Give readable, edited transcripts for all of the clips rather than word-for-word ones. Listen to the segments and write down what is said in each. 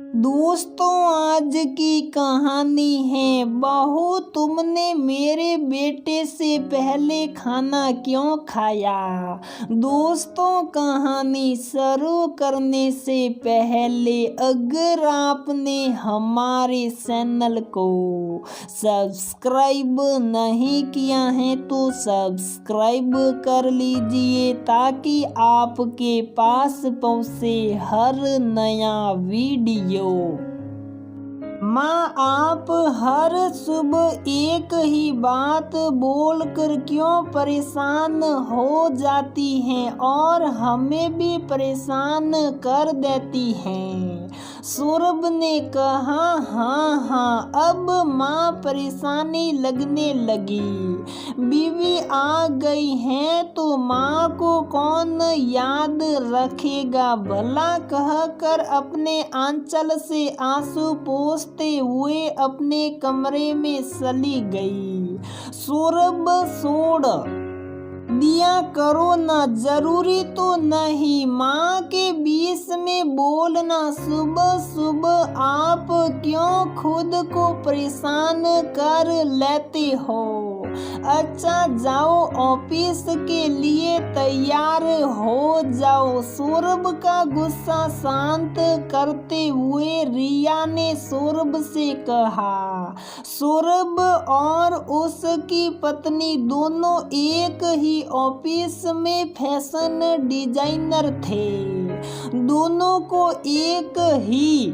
दोस्तों, आज की कहानी है बहू तुमने मेरे बेटे से पहले खाना क्यों खाया। दोस्तों, कहानी शुरू करने से पहले अगर आपने हमारे चैनल को सब्सक्राइब नहीं किया है तो सब्सक्राइब कर लीजिए ताकि आपके पास पहुंचे हर नया वीडियो। माँ आप हर सुबह एक ही बात बोलकर क्यों परेशान हो जाती हैं और हमें भी परेशान कर देती हैं। सौरभ ने कहा, हाँ अब माँ परेशानी लगने लगी। बीवी आ गई है तो माँ को कौन याद रखेगा भला, कहकर अपने आंचल से आंसू पोंछते हुए अपने कमरे में चली गई। सौरभ छोड़ दिया करो ना, जरूरी तो नहीं माँ के बीच में बोलना। सुबह सुबह आप क्यों खुद को परेशान कर लेते हो। अच्छा जाओ ऑफिस के लिए तैयार हो जाओ। सौरभ का गुस्सा शांत करते हुए रिया ने सौरभ से कहा। सौरभ और उसकी पत्नी दोनों एक ही ऑफिस में फैशन डिजाइनर थे। दोनों को एक ही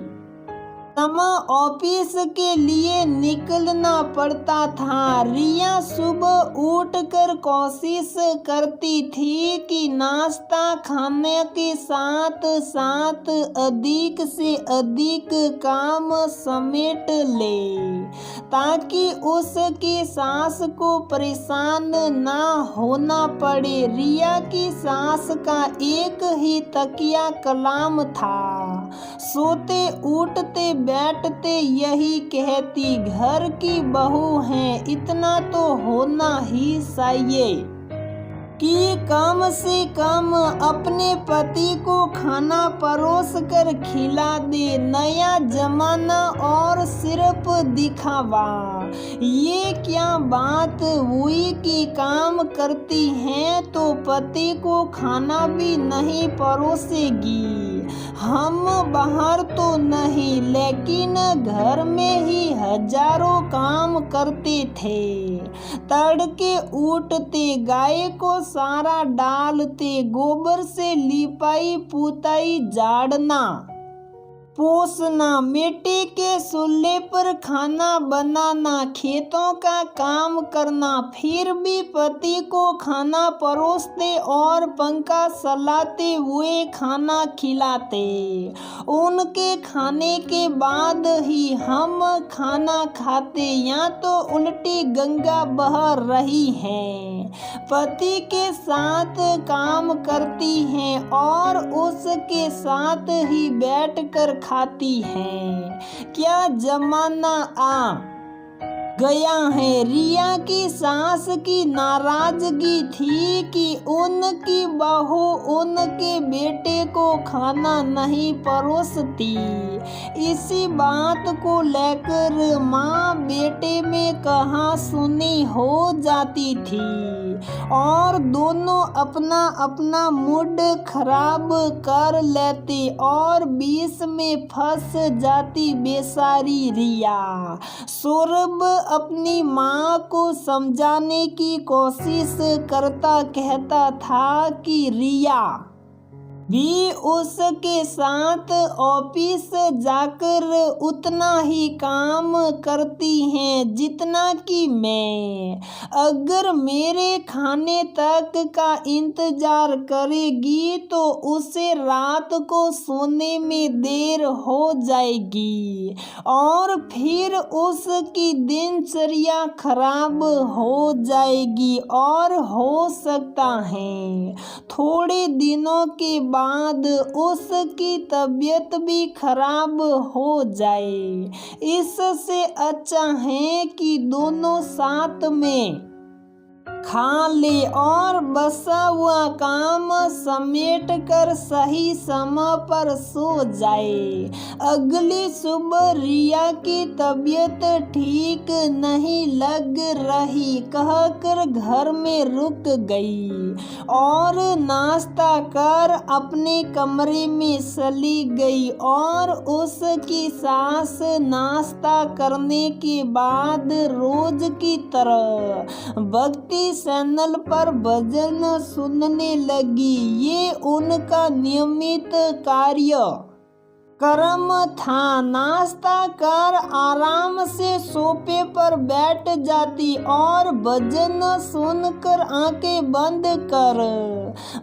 समय ऑफिस के लिए निकलना पड़ता था। रिया सुबह उठकर कोशिश करती थी कि नाश्ता खाने के साथ साथ अधिक से अधिक काम समेट ले ताकि उसकी सास को परेशान ना होना पड़े। रिया की सास का एक ही तकिया कलाम था। सोते उठते बैठते यही कहती, घर की बहू है इतना तो होना ही चाहिए कि कम से कम अपने पति को खाना परोस कर खिला दे। नया जमाना और सिर्फ दिखावा। ये क्या बात हुई कि काम करती हैं तो पति को खाना भी नहीं परोसेगी। हम बाहर तो नहीं लेकिन घर में ही हजारों काम करते थे। तड़के उठते गाय को सारा डालते, गोबर से लिपाई पुताई झाड़ना पोसना, मिट्टी के चूल्हे पर खाना बनाना, खेतों का काम करना, फिर भी पति को खाना परोसते और पंखा चलाते हुए खाना खिलाते। उनके खाने के बाद ही हम खाना खाते, या तो उल्टी गंगा बह रही है। पति के साथ काम करती हैं और उसके साथ ही बैठकर खाती हैं। क्या जमाना आ गया है। रिया की सास की नाराजगी थी कि उनकी बहू उनके बेटे को खाना नहीं परोसती। इसी बात को लेकर माँ बेटे में कहा सुनी हो जाती थी और दोनों अपना अपना मूड खराब कर लेते और बीच में फंस जाती बेचारी रिया। सौरभ अपनी माँ को समझाने की कोशिश करता कहता था कि रिया भी उसके साथ ऑफिस जाकर उतना ही काम करती हैं जितना कि मैं। अगर मेरे खाने तक का इंतजार करेगी तो उसे रात को सोने में देर हो जाएगी और फिर उसकी दिनचर्या खराब हो जाएगी और हो सकता है थोड़े दिनों के बाद उसकी तबीयत भी खराब हो जाए। इससे अच्छा है कि दोनों साथ में खा ले और बसा हुआ काम समेट कर सही समय पर सो जाए। अगली सुबह रिया की तबीयत ठीक नहीं लग रही कहकर घर में रुक गई और नाश्ता कर अपने कमरे में चली गई और उसकी सास नाश्ता करने के बाद रोज की तरह भक्ति चैनल पर भजन सुनने लगी। ये उनका नियमित कार्यक्रम था। नाश्ता कर आराम से सोफे पर बैठ जाती और भजन सुनकर आंखें बंद कर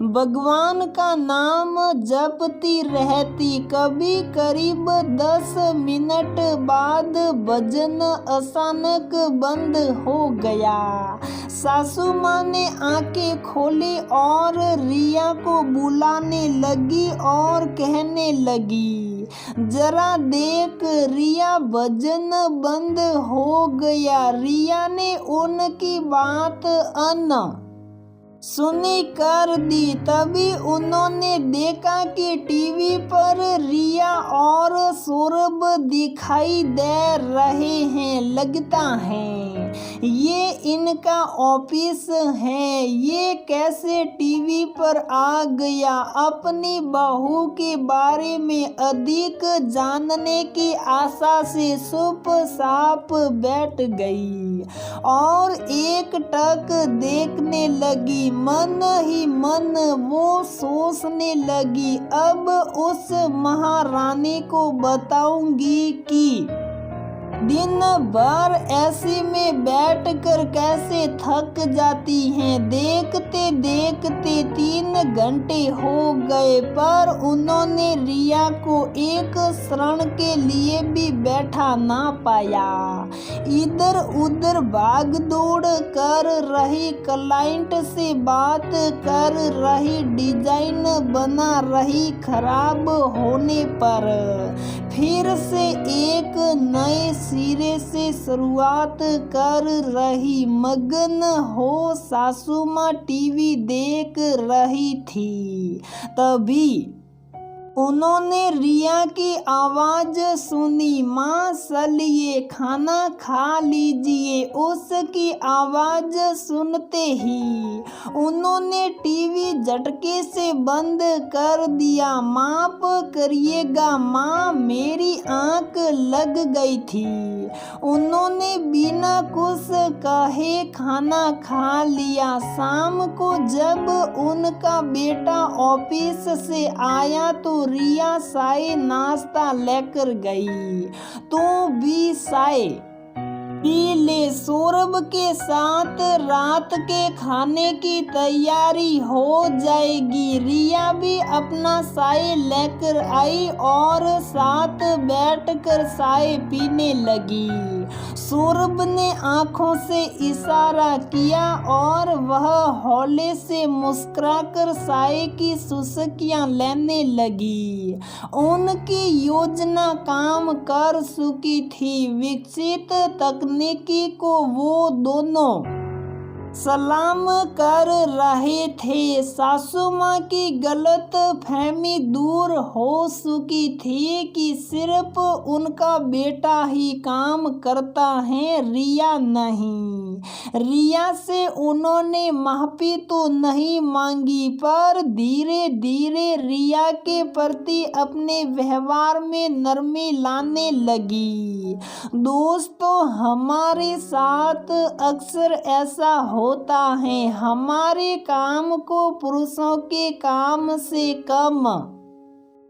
भगवान का नाम जपती रहती। कभी करीब 10 मिनट बाद भजन अचानक बंद हो गया। सासू माँ ने आंखें खोली और रिया को बुलाने लगी और कहने लगी, जरा देख रिया, भजन बंद हो गया। रिया ने उनकी बात सुनी कर दी। तभी उन्होंने देखा कि टीवी पर रिया और सौरभ दिखाई दे रहे हैं। लगता है ये इनका ऑफिस है। ये कैसे टीवी पर आ गया? अपनी बहू के बारे में अधिक जानने की आशा से चुपचाप बैठ गई और एक टक देखने लगी। मन ही मन वो सोचने लगी, अब उस महारानी को बताऊंगी कि दिन भर ऐसी में बैठकर कैसे थक जाती हैं। देखते देखते 3 घंटे हो गए पर उन्होंने रिया को एक क्षण के लिए भी बैठा ना पाया। इधर उधर भाग दौड़ कर रही, क्लाइंट से बात कर रही, डिजाइन बना रही। खराब होने पर फिर से एक नए सिरे से शुरुआत कर रही। मगन हो सासू माँ टीवी देख रही थी। तभी उन्होंने रिया की आवाज सुनी, माँ चलिए खाना खा लीजिए। उसकी आवाज सुनते ही उन्होंने टीवी झटके से बंद कर दिया। माफ करिएगा माँ, मेरी आंख लग गई थी। उन्होंने बिना कुछ कहे खाना खा लिया। शाम को जब उनका बेटा ऑफिस से आया तो रिया चाय नाश्ता लेकर गई। तो भी चाय पी ले। सौरभ के साथ रात के खाने की तैयारी हो जाएगी। रिया भी अपना चाय लेकर आई और साथ बैठकर चाय पीने लगी। सौरभ ने आंखों से इशारा किया और वह हौले से मुस्कुराकर चाय की चुस्कियां लेने लगी। उनकी योजना काम कर चुकी थी। विकसित तकनीकी को वो दोनों सलाम कर रहे थे। सासू माँ की गलत फहमी दूर हो चुकी थी कि सिर्फ उनका बेटा ही काम करता है, रिया नहीं। रिया से उन्होंने माफी तो नहीं मांगी पर धीरे धीरे रिया के प्रति अपने व्यवहार में नरमी लाने लगी। दोस्तों, हमारे साथ अक्सर ऐसा होता है। हमारे काम को पुरुषों के काम से कम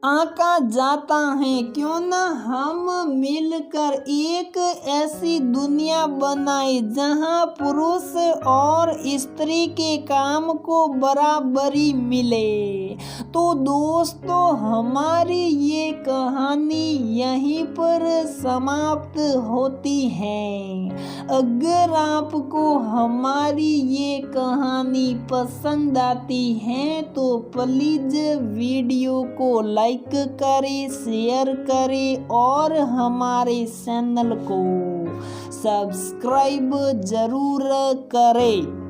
आंका जाता है। क्यों न हम मिलकर एक ऐसी दुनिया बनाए जहां पुरुष और स्त्री के काम को बराबरी मिले। तो दोस्तों, हमारी ये कहानी यहीं पर समाप्त होती है। अगर आपको हमारी ये कहानी पसंद आती है तो प्लीज वीडियो को लाइक करें, शेयर करें और हमारे चैनल को सब्सक्राइब जरूर करें।